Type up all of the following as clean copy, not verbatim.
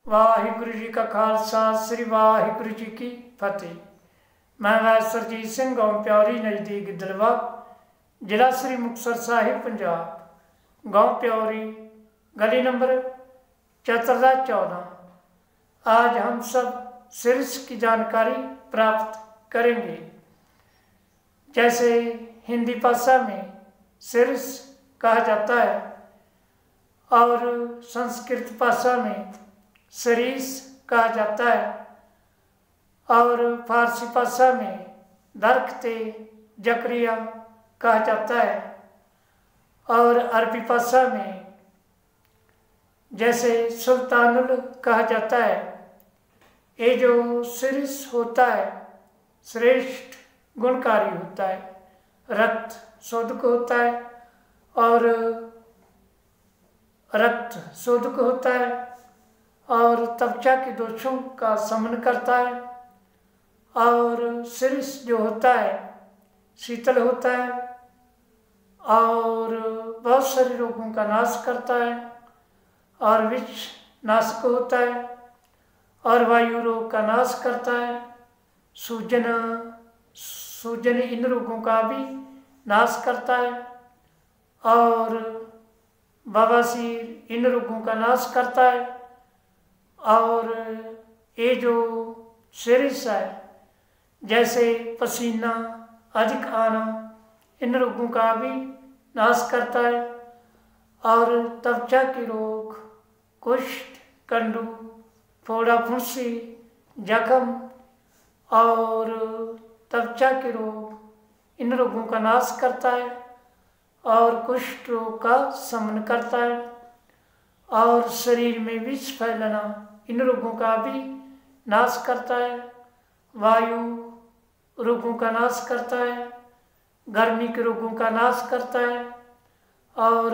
वाहिगुरु जी का खालसा श्री वाहिगुरु जी की फतेह। मैं वैद सरजीत सिंह गाँव प्यारी नज़दीक गिद्धड़वा, जिला श्री मुक्तसर साहिब पंजाब। गाँव प्यारी, गली नंबर 1414। आज हम सब सिरस की जानकारी प्राप्त करेंगे। जैसे हिंदी भाषा में सिरस कहा जाता है और संस्कृत भाषा में सरीस कहा जाता है और फारसी भाषा में दरख्त जकरिया कहा जाता है और अरबी भाषा में जैसे सुल्तानुल कहा जाता है। ये जो सिरस होता है श्रेष्ठ गुणकारी होता है, रक्त शोधक होता है और रक्त शोधक होता है और त्वचा के दोषों का शमन करता है और सिरस जो होता है शीतल होता है और बहुत सारे रोगों का नाश करता है और विष नाशक होता है और वायु रोग का नाश करता है। सूजन इन रोगों का भी नाश करता है और बवासीर इन रोगों का नाश करता है। और ये जो सिरस है जैसे पसीना अधिक आना इन रोगों का भी नाश करता है और त्वचा के रोग, कुष्ठ, कंडू, फोड़ा फुंसी, जख्म और त्वचा के रोग इन रोगों का नाश करता है और कुष्ठ रोग का शमन करता है और शरीर में विष फैलना इन रोगों का भी नाश करता है। वायु रोगों का नाश करता है, गर्मी के रोगों का नाश करता है और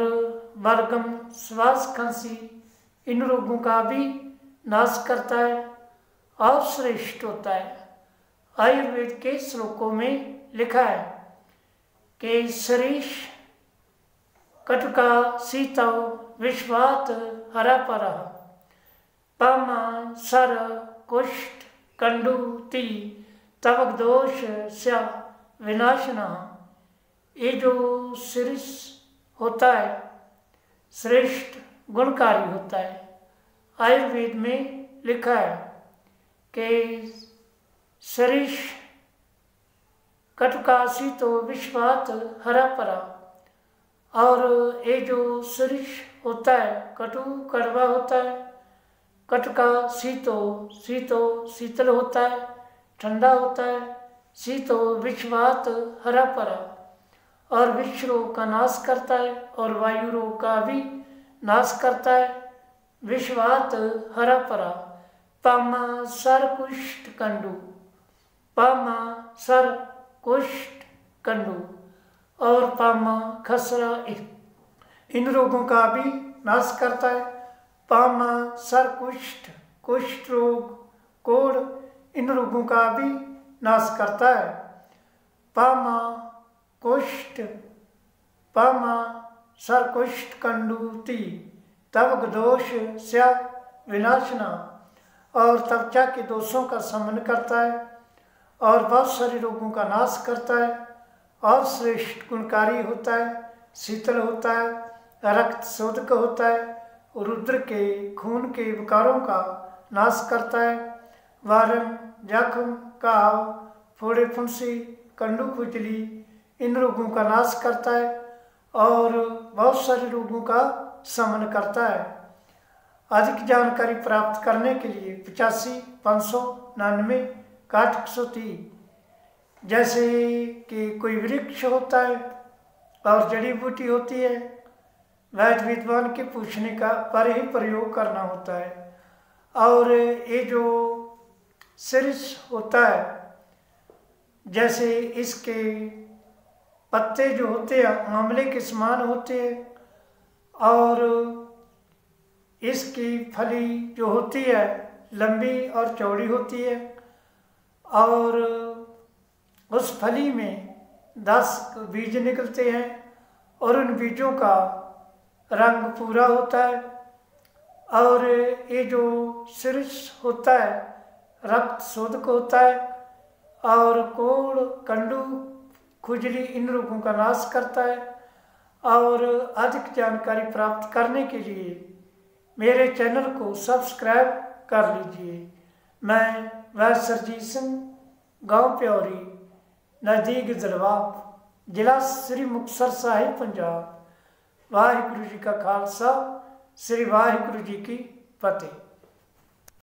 बलगम, श्वास, खांसी इन रोगों का भी नाश करता है और श्रेष्ठ होता है। आयुर्वेद के श्लोकों में लिखा है कि सरीश कटका सीतव विश्वात हरा परा पामा सर कुष्ठ कंडू ती तवक दोष स्या विनाशना। ये जो सिरस होता है श्रेष्ठ गुणकारी होता है। आयुर्वेद में लिखा है कि सरीश कटकासी तो विश्वात हरा परा। और ये जो सरीश होता है कटु कड़वा होता है, कटका शीतो शीतल होता है, ठंडा होता है, शीतो विश्वात हरा परा और विष रोग का नाश करता है और वायु रोग का भी नाश करता है। विश्वात हरा परा पामा सर कुष्ठ कंडू, पामा सर कुष्ठ कंडू और पामा खसरा इन रोगों का भी नाश करता है। पामा सर कुष्ठ रोग, कोढ़ इन रोगों का भी नाश करता है। पामा कुष्ठ, पामा सर कुष्ठ कंडूति तवक दोष स्या विनाशना और त्वचा के दोषों का शमन करता है और बहुत सारे रोगों का नाश करता है और श्रेष्ठ गुणकारी होता है, शीतल होता है, रक्त शोधक होता है, रुद्र के खून के विकारों का नाश करता है। वारम, जख्म, घाव, फोड़े फुंसी, कंडू खुजली इन रोगों का नाश करता है और बहुत सारे रोगों का शमन करता है। अधिक जानकारी प्राप्त करने के लिए 85 599 6130। जैसे कि कोई वृक्ष होता है और जड़ी बूटी होती है, वैद्य विद्वान के पूछने का पर ही प्रयोग करना होता है। और ये जो सिरस होता है जैसे इसके पत्ते जो होते हैं आंवले के समान होते हैं और इसकी फली जो होती है लंबी और चौड़ी होती है और उस फली में 10 बीज निकलते हैं और उन बीजों का रंग पूरा होता है और ये जो सिरिश होता है रक्त शोधक होता है और कोढ़, कंडू, खुजली इन रोगों का नाश करता है। और अधिक जानकारी प्राप्त करने के लिए मेरे चैनल को सब्सक्राइब कर लीजिए। मैं वैद्य सरजीत सिंह, गांव प्यौरी, नज़दीक दरबार, जिला श्री मुक्तसर साहिब, पंजाब। वाहिगुरु जी का खालसा, श्री वाहिगुरु जी की फतेह।